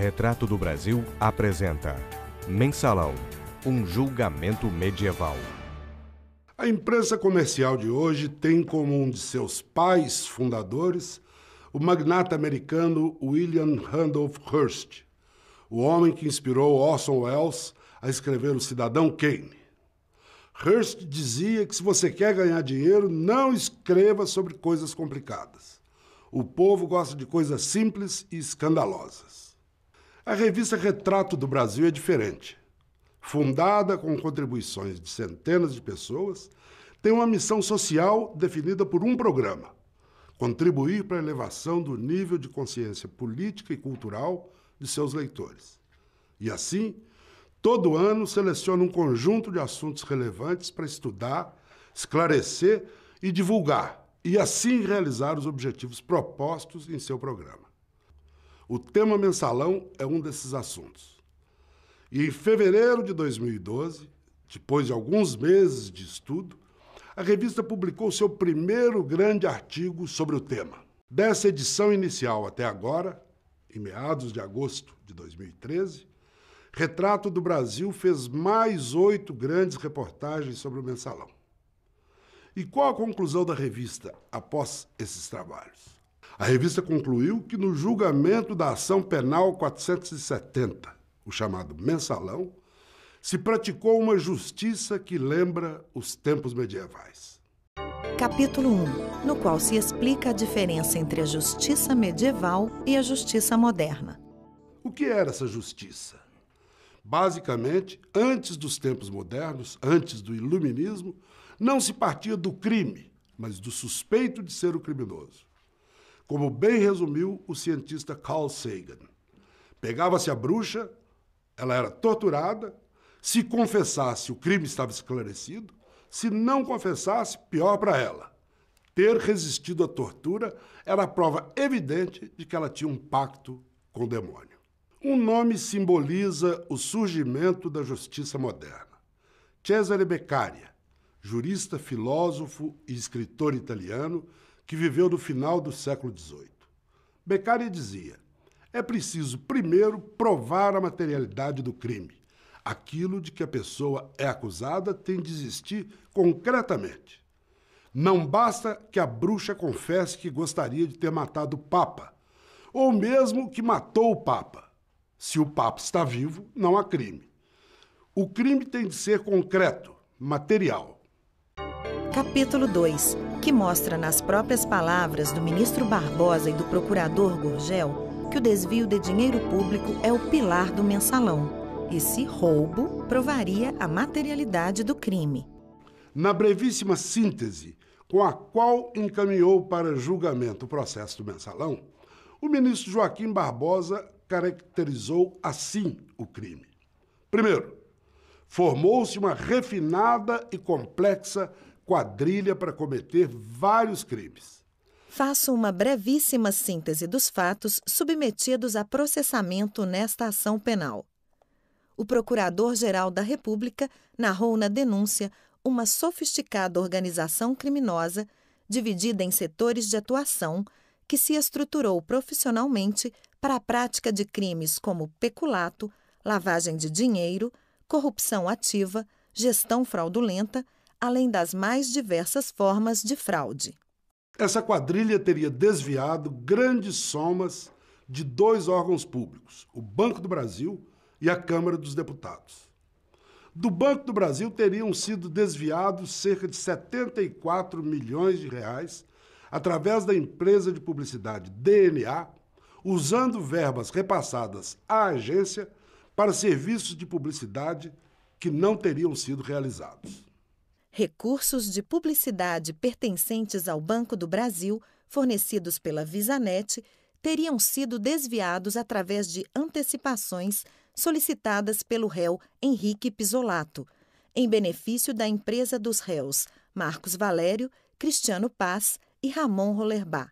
Retrato do Brasil apresenta Mensalão, um julgamento medieval. A imprensa comercial de hoje tem como um de seus pais fundadores o magnata americano William Randolph Hearst, o homem que inspirou Orson Welles a escrever O Cidadão Kane. Hearst dizia que se você quer ganhar dinheiro, não escreva sobre coisas complicadas. O povo gosta de coisas simples e escandalosas. A revista Retrato do Brasil é diferente. Fundada com contribuições de centenas de pessoas, tem uma missão social definida por um programa: contribuir para a elevação do nível de consciência política e cultural de seus leitores. E assim, todo ano seleciona um conjunto de assuntos relevantes para estudar, esclarecer e divulgar, e assim realizar os objetivos propostos em seu programa. O tema mensalão é um desses assuntos. E em fevereiro de 2012, depois de alguns meses de estudo, a revista publicou seu primeiro grande artigo sobre o tema. Dessa edição inicial até agora, em meados de agosto de 2013, Retrato do Brasil fez mais 8 grandes reportagens sobre o mensalão. E qual a conclusão da revista após esses trabalhos? A revista concluiu que no julgamento da ação penal 470, o chamado mensalão, se praticou uma justiça que lembra os tempos medievais. Capítulo 1, no qual se explica a diferença entre a justiça medieval e a justiça moderna. O que era essa justiça? Basicamente, antes dos tempos modernos, antes do iluminismo, não se partia do crime, mas do suspeito de ser o criminoso. Como bem resumiu o cientista Carl Sagan. Pegava-se a bruxa, ela era torturada, se confessasse, o crime estava esclarecido, se não confessasse, pior para ela. Ter resistido à tortura era a prova evidente de que ela tinha um pacto com o demônio. Um nome simboliza o surgimento da justiça moderna. Cesare Beccaria, jurista, filósofo e escritor italiano que viveu no final do século XVIII. Beccaria dizia: é preciso primeiro provar a materialidade do crime. Aquilo de que a pessoa é acusada tem de existir concretamente. Não basta que a bruxa confesse que gostaria de ter matado o Papa, ou mesmo que matou o Papa. Se o Papa está vivo, não há crime. O crime tem de ser concreto, material. Capítulo 2, que mostra nas próprias palavras do ministro Barbosa e do procurador Gurgel que o desvio de dinheiro público é o pilar do mensalão. Esse roubo provaria a materialidade do crime. Na brevíssima síntese com a qual encaminhou para julgamento o processo do mensalão, o ministro Joaquim Barbosa caracterizou assim o crime. Primeiro, formou-se uma refinada e complexa quadrilha para cometer vários crimes. Faço uma brevíssima síntese dos fatos submetidos a processamento nesta ação penal. O Procurador-Geral da República narrou na denúncia uma sofisticada organização criminosa dividida em setores de atuação que se estruturou profissionalmente para a prática de crimes como peculato, lavagem de dinheiro, corrupção ativa, gestão fraudulenta, além das mais diversas formas de fraude. Essa quadrilha teria desviado grandes somas de 2 órgãos públicos, o Banco do Brasil e a Câmara dos Deputados. Do Banco do Brasil teriam sido desviados cerca de 74 milhões de reais através da empresa de publicidade DNA, usando verbas repassadas à agência para serviços de publicidade que não teriam sido realizados. Recursos de publicidade pertencentes ao Banco do Brasil, fornecidos pela Visanet, teriam sido desviados através de antecipações solicitadas pelo réu Henrique Pisolato, em benefício da empresa dos réus Marcos Valério, Cristiano Paz e Ramon Rollerbach.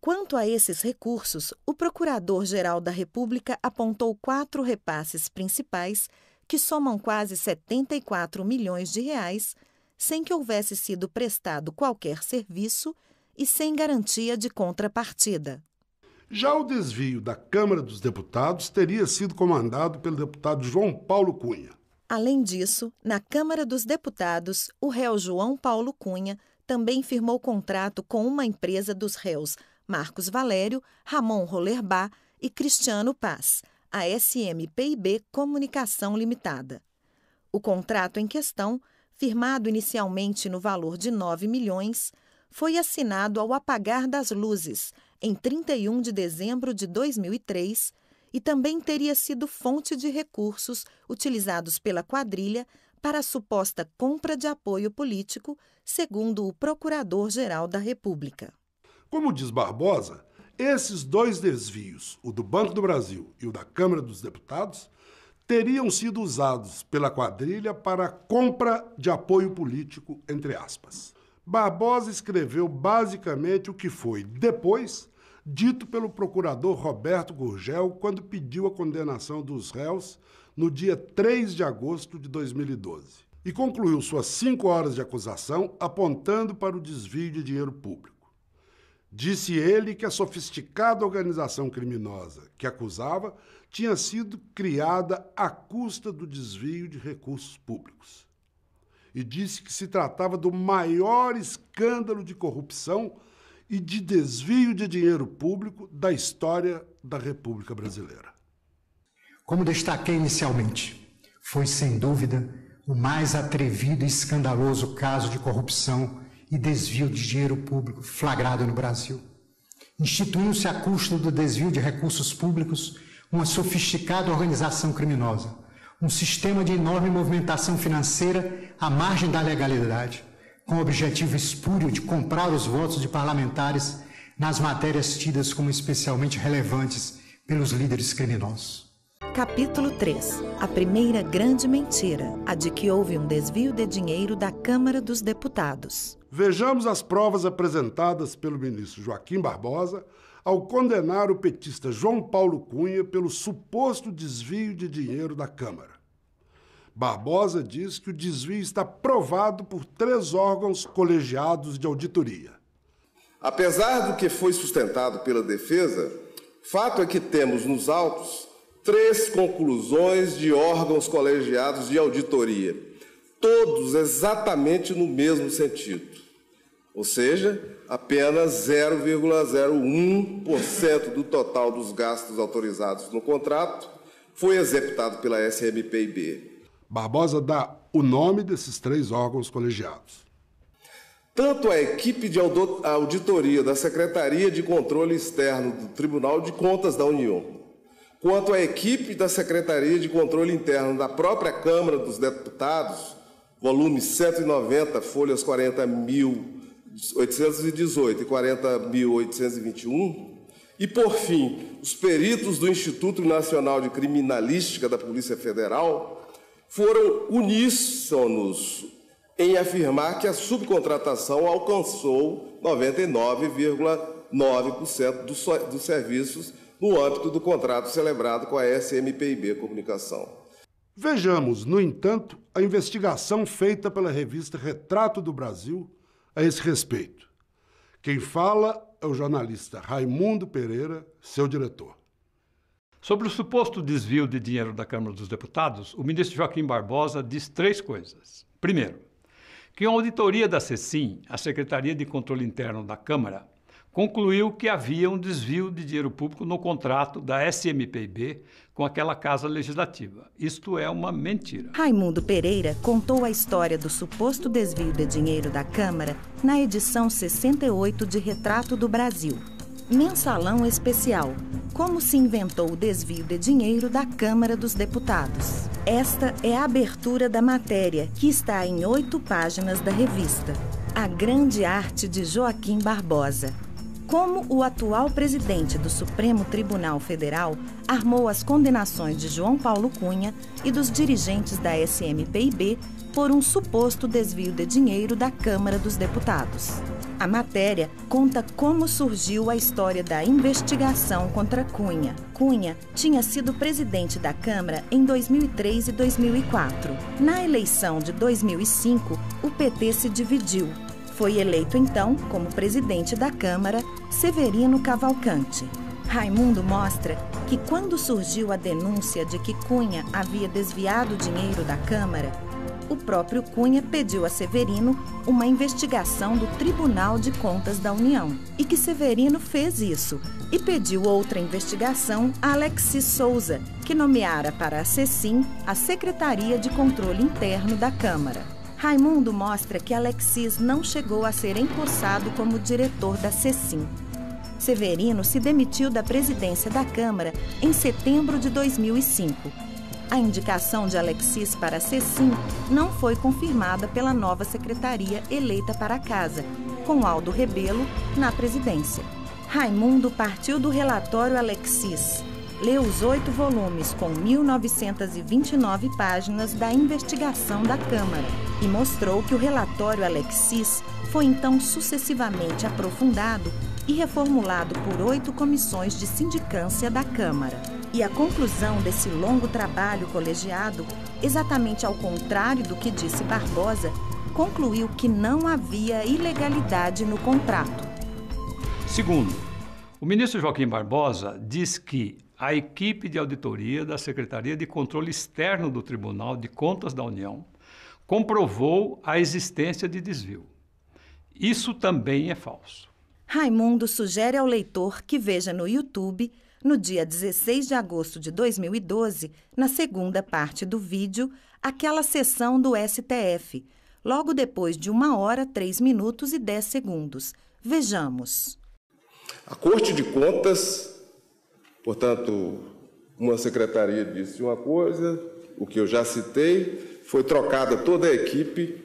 Quanto a esses recursos, o Procurador-Geral da República apontou 4 repasses principais que somam quase 74 milhões de reais, sem que houvesse sido prestado qualquer serviço e sem garantia de contrapartida. Já o desvio da Câmara dos Deputados teria sido comandado pelo deputado João Paulo Cunha. Além disso, na Câmara dos Deputados, o réu João Paulo Cunha também firmou contrato com uma empresa dos réus Marcos Valério, Ramon Rollerbach e Cristiano Paz, a SMPIB Comunicação Limitada. O contrato em questão, firmado inicialmente no valor de 9 milhões, foi assinado ao apagar das luzes, em 31 de dezembro de 2003, e também teria sido fonte de recursos utilizados pela quadrilha para a suposta compra de apoio político, segundo o Procurador-Geral da República. Como diz Barbosa, esses dois desvios, o do Banco do Brasil e o da Câmara dos Deputados, teriam sido usados pela quadrilha para a compra de apoio político, entre aspas. Barbosa escreveu basicamente o que foi, depois, dito pelo procurador Roberto Gurgel quando pediu a condenação dos réus no dia 3 de agosto de 2012 e concluiu suas 5 horas de acusação apontando para o desvio de dinheiro público. Disse ele que a sofisticada organização criminosa que acusava tinha sido criada à custa do desvio de recursos públicos. E disse que se tratava do maior escândalo de corrupção e de desvio de dinheiro público da história da República Brasileira. Como destaquei inicialmente, foi sem dúvida o mais atrevido e escandaloso caso de corrupção e desvio de dinheiro público flagrado no Brasil. Instituiu-se à custa do desvio de recursos públicos uma sofisticada organização criminosa, um sistema de enorme movimentação financeira à margem da legalidade, com o objetivo espúrio de comprar os votos de parlamentares nas matérias tidas como especialmente relevantes pelos líderes criminosos. Capítulo 3. A primeira grande mentira, a de que houve um desvio de dinheiro da Câmara dos Deputados. Vejamos as provas apresentadas pelo ministro Joaquim Barbosa ao condenar o petista João Paulo Cunha pelo suposto desvio de dinheiro da Câmara. Barbosa diz que o desvio está provado por 3 órgãos colegiados de auditoria. Apesar do que foi sustentado pela defesa, fato é que temos nos autos 3 conclusões de órgãos colegiados de auditoria, todos exatamente no mesmo sentido. Ou seja, apenas 0,01% do total dos gastos autorizados no contrato foi executado pela SMPIB. Barbosa dá o nome desses 3 órgãos colegiados. Tanto a equipe de auditoria da Secretaria de Controle Externo do Tribunal de Contas da União, quanto a equipe da Secretaria de Controle Interno da própria Câmara dos Deputados, volume 190, folhas 40.818 e 40.821, e, por fim, os peritos do Instituto Nacional de Criminalística da Polícia Federal, foram uníssonos em afirmar que a subcontratação alcançou 99,9% dos serviços no âmbito do contrato celebrado com a SMPIB Comunicação. Vejamos, no entanto, a investigação feita pela revista Retrato do Brasil a esse respeito. Quem fala é o jornalista Raimundo Pereira, seu diretor. Sobre o suposto desvio de dinheiro da Câmara dos Deputados, o ministro Joaquim Barbosa diz 3 coisas. Primeiro, que a auditoria da CECIM, a Secretaria de Controle Interno da Câmara, concluiu que havia um desvio de dinheiro público no contrato da SMPIB com aquela Casa Legislativa. Isto é uma mentira. Raimundo Pereira contou a história do suposto desvio de dinheiro da Câmara na edição 68 de Retrato do Brasil. Mensalão especial. Como se inventou o desvio de dinheiro da Câmara dos Deputados. Esta é a abertura da matéria, que está em 8 páginas da revista. A grande arte de Joaquim Barbosa. Como o atual presidente do Supremo Tribunal Federal armou as condenações de João Paulo Cunha e dos dirigentes da SMPIB por um suposto desvio de dinheiro da Câmara dos Deputados. A matéria conta como surgiu a história da investigação contra Cunha. Cunha tinha sido presidente da Câmara em 2003 e 2004. Na eleição de 2005, o PT se dividiu. Foi eleito então, como presidente da Câmara, Severino Cavalcante. Raimundo mostra que quando surgiu a denúncia de que Cunha havia desviado dinheiro da Câmara, o próprio Cunha pediu a Severino uma investigação do Tribunal de Contas da União e que Severino fez isso e pediu outra investigação a Alexis Souza, que nomeara para a Cecim a Secretaria de Controle Interno da Câmara. Raimundo mostra que Alexis não chegou a ser empossado como diretor da Cecim. Severino se demitiu da presidência da Câmara em setembro de 2005. A indicação de Alexis para a Cecim não foi confirmada pela nova secretaria eleita para a casa, com Aldo Rebelo na presidência. Raimundo partiu do relatório Alexis, leu os 8 volumes com 1.929 páginas da investigação da Câmara e mostrou que o relatório Alexis foi então sucessivamente aprofundado e reformulado por 8 comissões de sindicância da Câmara. E a conclusão desse longo trabalho colegiado, exatamente ao contrário do que disse Barbosa, concluiu que não havia ilegalidade no contrato. Segundo, o ministro Joaquim Barbosa diz que a equipe de auditoria da Secretaria de Controle Externo do Tribunal de Contas da União comprovou a existência de desvio. Isso também é falso. Raimundo sugere ao leitor que veja no YouTube, no dia 16 de agosto de 2012, na segunda parte do vídeo, aquela sessão do STF, logo depois de 1 hora, 3 minutos e 10 segundos. Vejamos. A Corte de Contas, portanto, uma secretaria disse uma coisa, o que eu já citei, foi trocada toda a equipe,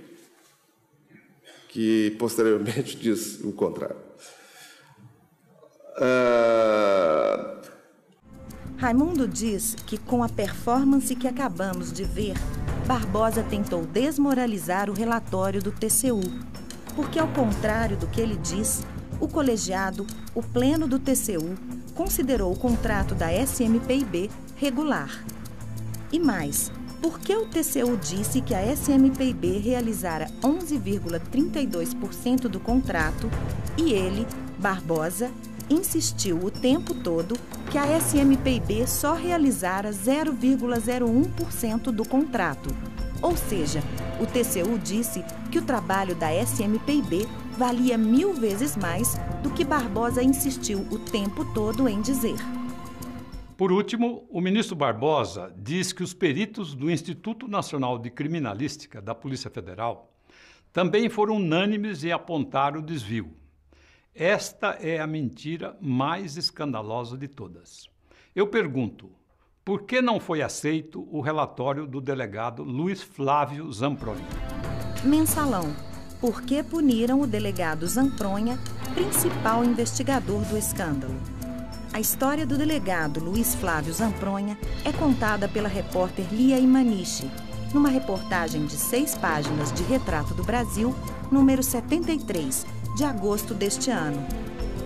que posteriormente disse o contrário. Raimundo diz que, com a performance que acabamos de ver, Barbosa tentou desmoralizar o relatório do TCU, porque, ao contrário do que ele diz, o colegiado, o pleno do TCU, considerou o contrato da SMPIB regular. E mais, por que o TCU disse que a SMPIB realizara 11,32% do contrato e ele, Barbosa, insistiu o tempo todo que a SMPIB só realizara 0,01% do contrato. Ou seja, o TCU disse que o trabalho da SMPIB valia 1000 vezes mais do que Barbosa insistiu o tempo todo em dizer. Por último, o ministro Barbosa diz que os peritos do Instituto Nacional de Criminalística da Polícia Federal também foram unânimes em apontar o desvio. Esta é a mentira mais escandalosa de todas. Eu pergunto, por que não foi aceito o relatório do delegado Luiz Flávio Zampronha? Mensalão. Por que puniram o delegado Zampronha, principal investigador do escândalo? A história do delegado Luiz Flávio Zampronha é contada pela repórter Lia Imanishi, numa reportagem de 6 páginas de Retrato do Brasil, número 73, de agosto deste ano.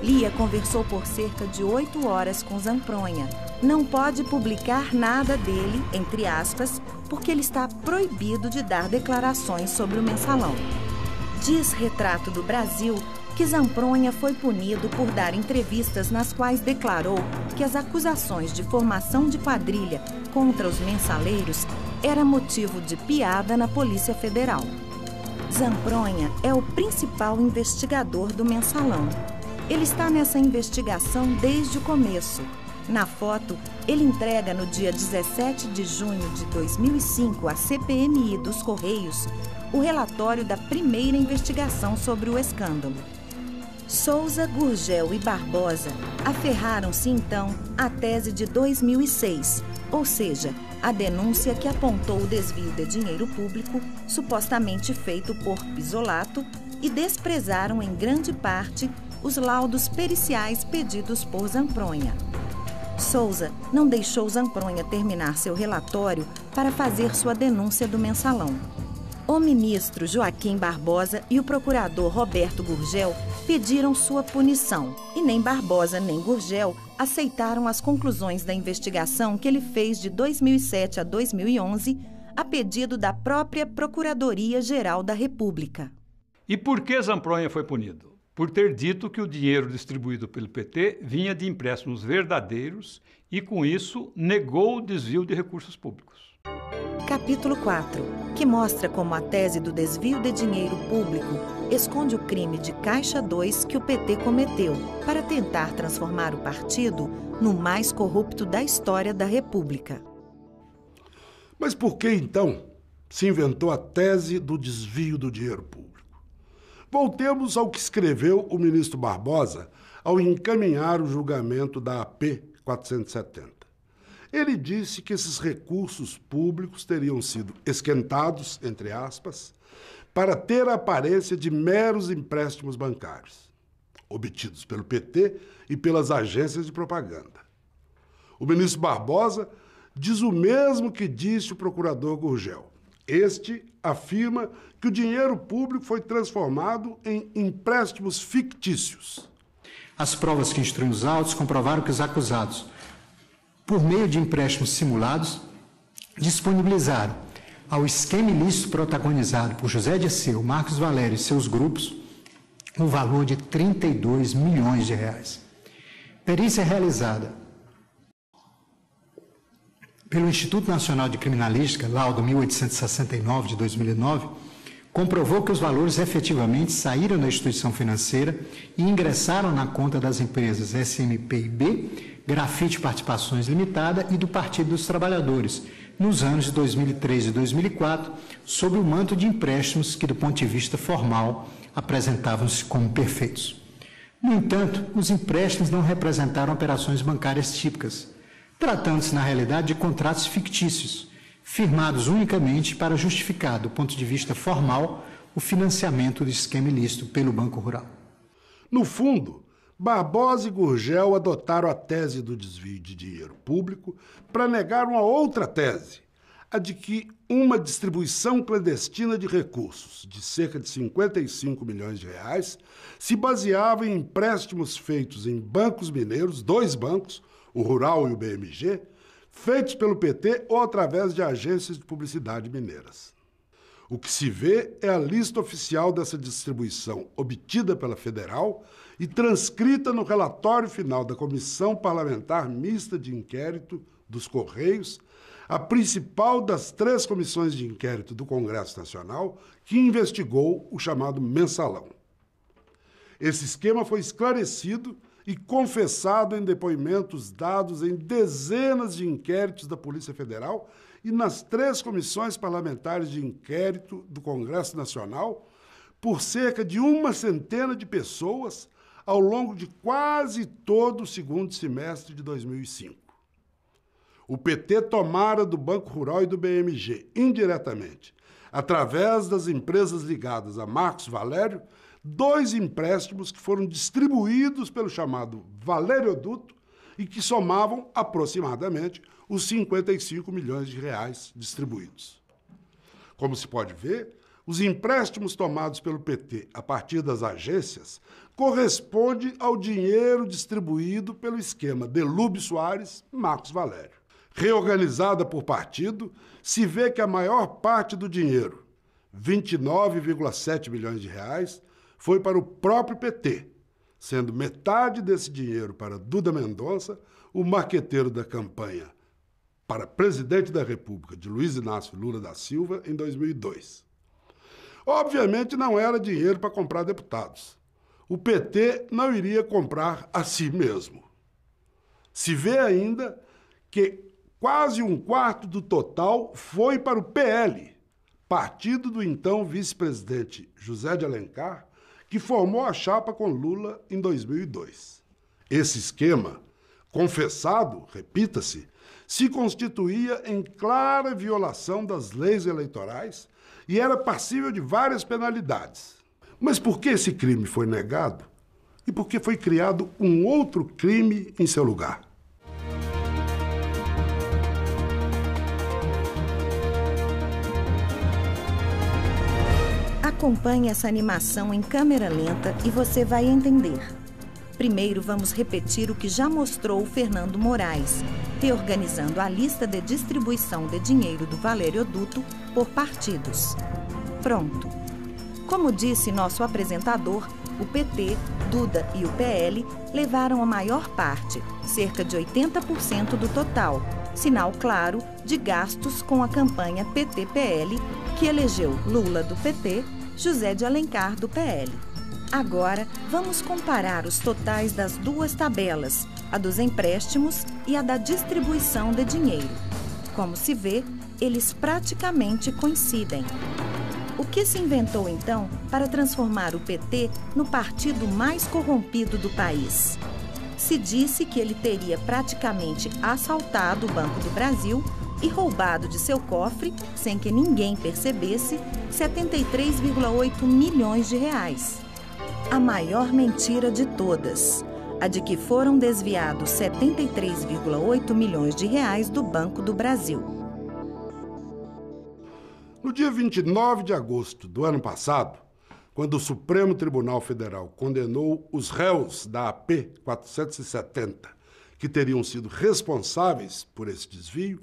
Lia conversou por cerca de 8 horas com Zampronha. Não pode publicar nada dele, entre aspas, porque ele está proibido de dar declarações sobre o mensalão. Diz Retrato do Brasil que Zampronha foi punido por dar entrevistas nas quais declarou que as acusações de formação de quadrilha contra os mensaleiros era motivo de piada na Polícia Federal. Zampronha é o principal investigador do mensalão. Ele está nessa investigação desde o começo. Na foto, ele entrega no dia 17 de junho de 2005 à CPMI dos Correios o relatório da primeira investigação sobre o escândalo. Souza, Gurgel e Barbosa aferraram-se então à tese de 2006, ou seja, a denúncia que apontou o desvio de dinheiro público supostamente feito por Pisolato e desprezaram em grande parte os laudos periciais pedidos por Zampronha. Souza não deixou Zampronha terminar seu relatório para fazer sua denúncia do mensalão. O ministro Joaquim Barbosa e o procurador Roberto Gurgel pediram sua punição, e nem Barbosa nem Gurgel aceitaram as conclusões da investigação que ele fez de 2007 a 2011, a pedido da própria Procuradoria-Geral da República. E por que Zampronha foi punido? por ter dito que o dinheiro distribuído pelo PT vinha de empréstimos verdadeiros e, com isso, negou o desvio de recursos públicos. Capítulo 4, que mostra como a tese do desvio de dinheiro público esconde o crime de Caixa 2 que o PT cometeu para tentar transformar o partido no mais corrupto da história da República. Mas por que, então, se inventou a tese do desvio do dinheiro público? Voltemos ao que escreveu o ministro Barbosa ao encaminhar o julgamento da AP 470. Ele disse que esses recursos públicos teriam sido esquentados, entre aspas, para ter a aparência de meros empréstimos bancários, obtidos pelo PT e pelas agências de propaganda. O ministro Barbosa diz o mesmo que disse o procurador Gurgel. Este afirma que o dinheiro público foi transformado em empréstimos fictícios. As provas que instruem os autos comprovaram que os acusados, por meio de empréstimos simulados, disponibilizaram ao esquema ilícito protagonizado por José Dirceu, Marcos Valério e seus grupos um valor de 32 milhões de reais. Perícia realizada pelo Instituto Nacional de Criminalística, laudo 1869 de 2009, comprovou que os valores efetivamente saíram da instituição financeira e ingressaram na conta das empresas SMPIB, Grafite Participações Limitada e do Partido dos Trabalhadores, nos anos de 2003 e 2004, sob o manto de empréstimos que, do ponto de vista formal, apresentavam-se como perfeitos. No entanto, os empréstimos não representaram operações bancárias típicas, tratando-se, na realidade, de contratos fictícios, firmados unicamente para justificar, do ponto de vista formal, o financiamento do esquema ilícito pelo Banco Rural. No fundo, Barbosa e Gurgel adotaram a tese do desvio de dinheiro público para negar uma outra tese, a de que uma distribuição clandestina de recursos de cerca de 55 milhões de reais se baseava em empréstimos feitos em bancos mineiros, 2 bancos, o Rural e o BMG, feitos pelo PT ou através de agências de publicidade mineiras. O que se vê é a lista oficial dessa distribuição obtida pela Federal e transcrita no relatório final da Comissão Parlamentar Mista de Inquérito dos Correios, a principal das 3 comissões de inquérito do Congresso Nacional que investigou o chamado Mensalão. Esse esquema foi esclarecido e confessado em depoimentos dados em dezenas de inquéritos da Polícia Federal e nas 3 comissões parlamentares de inquérito do Congresso Nacional por cerca de 100 de pessoas ao longo de quase todo o segundo semestre de 2005. O PT tomara do Banco Rural e do BMG, indiretamente, através das empresas ligadas a Marcos Valério, 2 empréstimos que foram distribuídos pelo chamado Valérioduto e que somavam aproximadamente os 55 milhões de reais distribuídos. Como se pode ver, os empréstimos tomados pelo PT a partir das agências correspondem ao dinheiro distribuído pelo esquema Delúbio Soares, Marcos Valério. Reorganizada por partido, se vê que a maior parte do dinheiro, 29,7 milhões de reais, foi para o próprio PT, sendo metade desse dinheiro para Duda Mendonça, o marqueteiro da campanha para presidente da República de Luiz Inácio Lula da Silva em 2002. Obviamente não era dinheiro para comprar deputados. O PT não iria comprar a si mesmo. Se vê ainda que quase 1/4 do total foi para o PL, partido do então vice-presidente José de Alencar, que formou a chapa com Lula em 2002. Esse esquema, confessado, repita-se, se constituía em clara violação das leis eleitorais e era passível de várias penalidades. Mas por que esse crime foi negado? E por que foi criado um outro crime em seu lugar? Acompanhe essa animação em câmera lenta e você vai entender. Primeiro, vamos repetir o que já mostrou o Fernando Moraes, reorganizando a lista de distribuição de dinheiro do Valérioduto por partidos. Pronto. Como disse nosso apresentador, o PT, Duda e o PL levaram a maior parte, cerca de 80% do total, sinal claro de gastos com a campanha PT-PL, que elegeu Lula do PT, José de Alencar do PL. Agora, vamos comparar os totais das duas tabelas, a dos empréstimos e a da distribuição de dinheiro. Como se vê, eles praticamente coincidem. O que se inventou, então, para transformar o PT no partido mais corrompido do país? Se disse que ele teria praticamente assaltado o Banco do Brasil e roubado de seu cofre, sem que ninguém percebesse, 73,8 milhões de reais. A maior mentira de todas, a de que foram desviados 73,8 milhões de reais do Banco do Brasil. No dia 29 de agosto do ano passado, quando o Supremo Tribunal Federal condenou os réus da AP 470, que teriam sido responsáveis por esse desvio,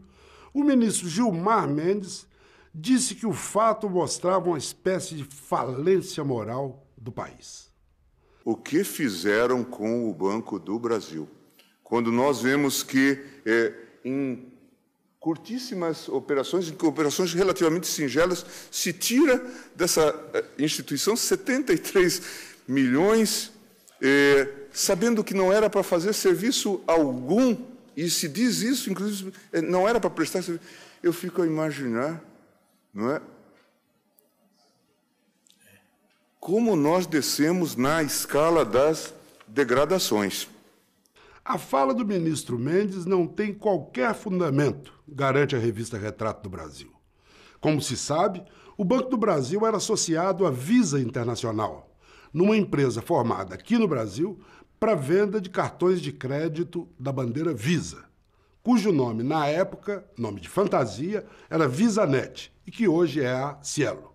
o ministro Gilmar Mendes disse que o fato mostrava uma espécie de falência moral do país. O que fizeram com o Banco do Brasil? Quando nós vemos que em curtíssimas operações, em operações relativamente singelas, se tira dessa instituição 73 milhões, sabendo que não era para fazer serviço algum, e se diz isso, inclusive, não era para prestar serviço. Eu fico a imaginar, não é? Como nós descemos na escala das degradações. A fala do ministro Mendes não tem qualquer fundamento, garante a revista Retrato do Brasil. Como se sabe, o Banco do Brasil era associado à Visa Internacional, numa empresa formada aqui no Brasil para venda de cartões de crédito da bandeira Visa, cujo nome, na época, nome de fantasia, era VisaNet e que hoje é a Cielo.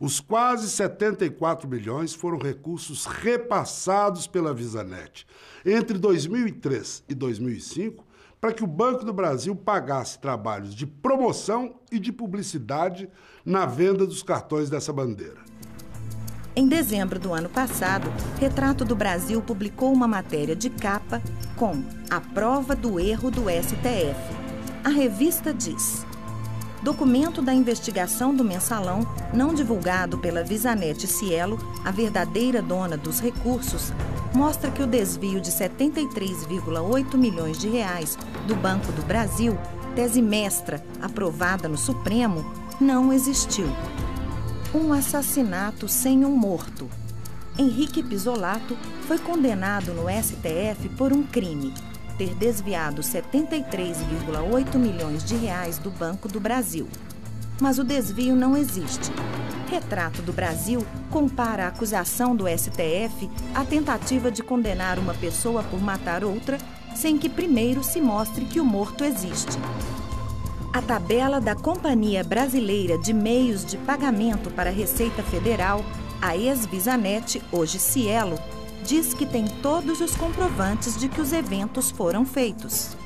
Os quase 74 milhões foram recursos repassados pela VisaNet entre 2003 e 2005 para que o Banco do Brasil pagasse trabalhos de promoção e de publicidade na venda dos cartões dessa bandeira. Em dezembro do ano passado, Retrato do Brasil publicou uma matéria de capa com a prova do erro do STF. A revista diz: documento da investigação do Mensalão, não divulgado pela VisaNet Cielo, a verdadeira dona dos recursos, mostra que o desvio de 73,8 milhões de reais do Banco do Brasil, tese mestra aprovada no Supremo, não existiu. Um assassinato sem um morto. Henrique Pisolato foi condenado no STF por um crime: ter desviado 73,8 milhões de reais do Banco do Brasil. Mas o desvio não existe. Retrato do Brasil compara a acusação do STF à tentativa de condenar uma pessoa por matar outra, sem que primeiro se mostre que o morto existe. A tabela da Companhia Brasileira de Meios de Pagamento para a Receita Federal, a ex-VisaNet, hoje Cielo, diz que tem todos os comprovantes de que os eventos foram feitos.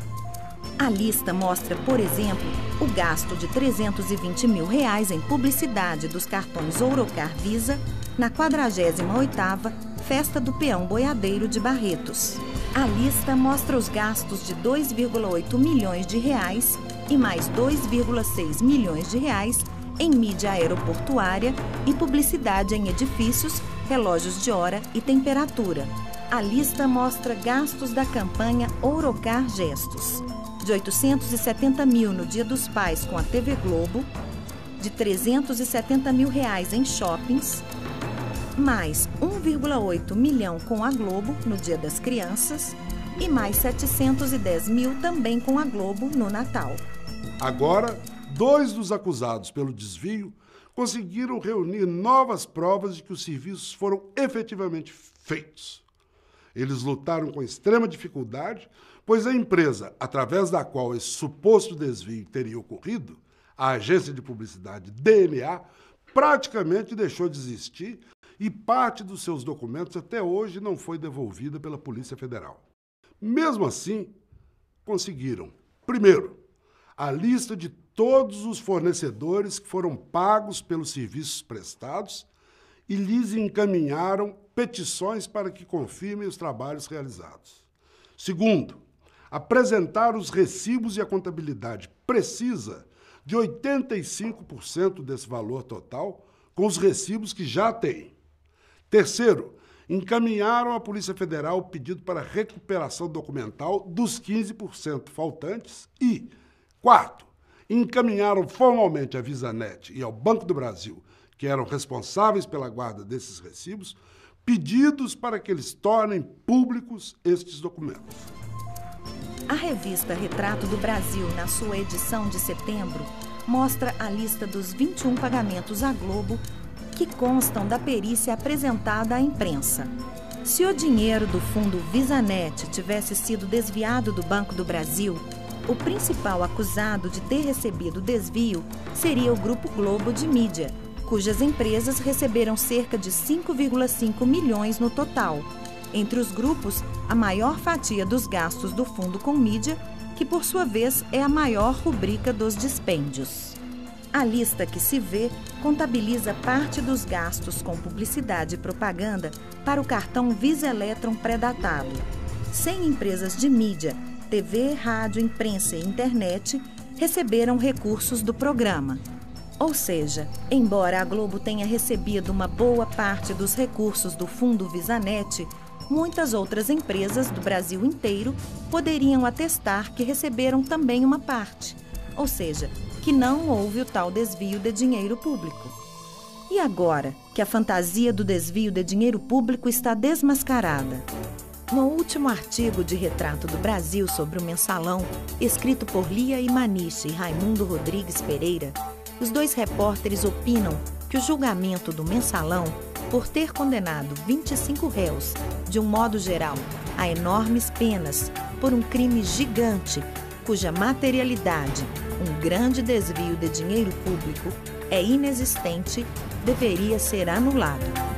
A lista mostra, por exemplo, o gasto de R$ 320 mil em publicidade dos cartões Ourocard Visa na 48ª Festa do Peão Boiadeiro de Barretos. A lista mostra os gastos de 2,8 milhões de reais e mais 2,6 milhões de reais em mídia aeroportuária e publicidade em edifícios, relógios de hora e temperatura. A lista mostra gastos da campanha Ourocard Gestos, de 870 mil no Dia dos Pais com a TV Globo, de 370 mil reais em shoppings, mais 1,8 milhão com a Globo no Dia das Crianças e mais 710 mil também com a Globo no Natal. Agora, 2 dos acusados pelo desvio conseguiram reunir novas provas de que os serviços foram efetivamente feitos. Eles lutaram com extrema dificuldade, pois a empresa, através da qual esse suposto desvio teria ocorrido, a agência de publicidade DNA, praticamente deixou de existir e parte dos seus documentos até hoje não foi devolvida pela Polícia Federal. Mesmo assim, conseguiram, primeiro, a lista de todos os fornecedores que foram pagos pelos serviços prestados e lhes encaminharam petições para que confirmem os trabalhos realizados. Segundo, apresentar os recibos e a contabilidade precisa de 85% desse valor total com os recibos que já têm. Terceiro, encaminharam à Polícia Federal o pedido para recuperação documental dos 15% faltantes e, quarto, encaminharam formalmente à Visanet e ao Banco do Brasil, que eram responsáveis pela guarda desses recibos, pedidos para que eles tornem públicos estes documentos. A revista Retrato do Brasil, na sua edição de setembro, mostra a lista dos 21 pagamentos à Globo que constam da perícia apresentada à imprensa. Se o dinheiro do fundo Visanet tivesse sido desviado do Banco do Brasil, o principal acusado de ter recebido o desvio seria o Grupo Globo de Mídia, cujas empresas receberam cerca de 5,5 milhões no total. Entre os grupos, a maior fatia dos gastos do fundo com mídia, que por sua vez é a maior rubrica dos dispêndios. A lista que se vê contabiliza parte dos gastos com publicidade e propaganda para o cartão Visa Electron pré-datado. 100 empresas de mídia, TV, rádio, imprensa e internet receberam recursos do programa. Ou seja, embora a Globo tenha recebido uma boa parte dos recursos do fundo Visanet, muitas outras empresas do Brasil inteiro poderiam atestar que receberam também uma parte, ou seja, que não houve o tal desvio de dinheiro público. E agora que a fantasia do desvio de dinheiro público está desmascarada? No último artigo de Retrato do Brasil sobre o Mensalão, escrito por Lia Imanishi e Raimundo Rodrigues Pereira, os dois repórteres opinam que o julgamento do Mensalão, por ter condenado 25 réus, de um modo geral, a enormes penas por um crime gigante, cuja materialidade, um grande desvio de dinheiro público, é inexistente, deveria ser anulado.